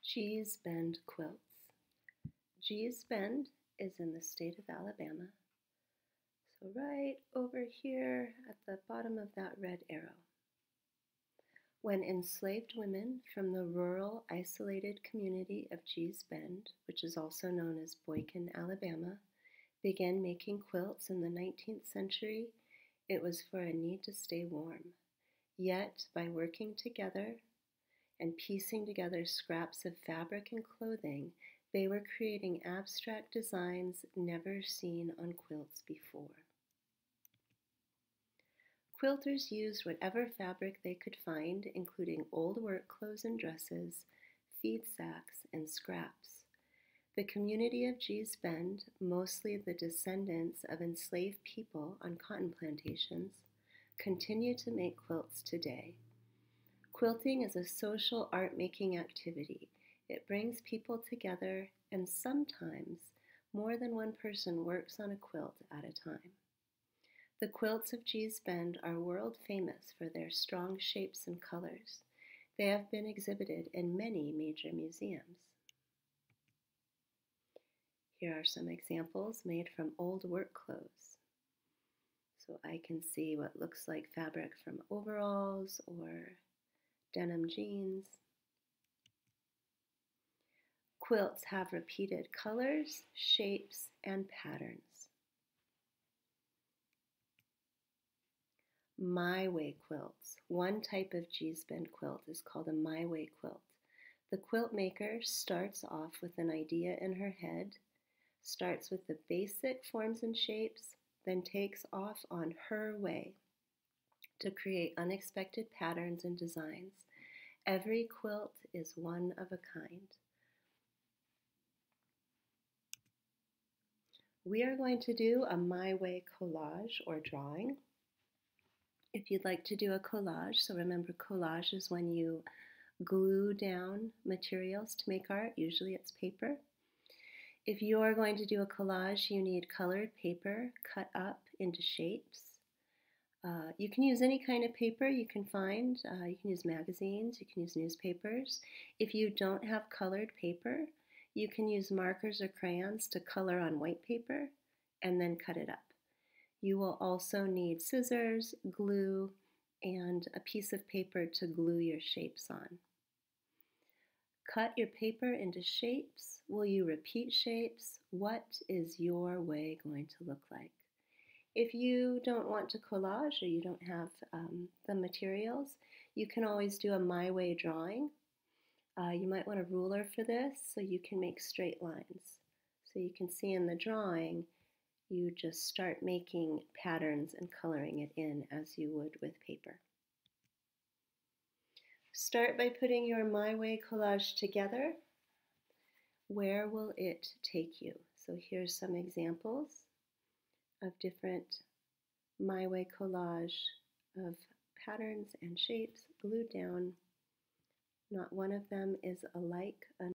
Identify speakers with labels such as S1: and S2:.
S1: Gee's Bend quilts. Gee's Bend is in the state of Alabama. So right over here at the bottom of that red arrow. When enslaved women from the rural, isolated community of Gee's Bend, which is also known as Boykin, Alabama, began making quilts in the 19th century, it was for a need to stay warm. Yet, by working together and piecing together scraps of fabric and clothing, they were creating abstract designs never seen on quilts before. Quilters used whatever fabric they could find, including old work clothes and dresses, feed sacks, and scraps. The community of Gee's Bend, mostly the descendants of enslaved people on cotton plantations, continue to make quilts today. Quilting is a social art-making activity. It brings people together, and sometimes more than one person works on a quilt at a time. The quilts of Gee's Bend are world famous for their strong shapes and colors. They have been exhibited in many major museums. Here are some examples made from old work clothes. So I can see what looks like fabric from overalls or denim jeans. Quilts have repeated colors, shapes, and patterns. My Way quilts. One type of Gee's Bend quilt is called a My Way quilt. The quilt maker starts off with an idea in her head, starts with the basic forms and shapes, then takes off on her way to create unexpected patterns and designs. Every quilt is one of a kind. We are going to do a My Way collage or drawing. If you'd like to do a collage, so remember collage is when you glue down materials to make art, usually it's paper. If you are going to do a collage, you need colored paper cut up into shapes. You can use any kind of paper you can find. You can use magazines, you can use newspapers. If you don't have colored paper, you can use markers or crayons to color on white paper and then cut it up. You will also need scissors, glue, and a piece of paper to glue your shapes on. Cut your paper into shapes. Will you repeat shapes? What is your way going to look like? If you don't want to collage or you don't have the materials, you can always do a My Way drawing. You might want a ruler for this so you can make straight lines. So you can see in the drawing, you just start making patterns and coloring it in as you would with paper. Start by putting your My Way collage together. Where will it take you? So here's some examples of different My Way collage of patterns and shapes glued down. Not one of them is alike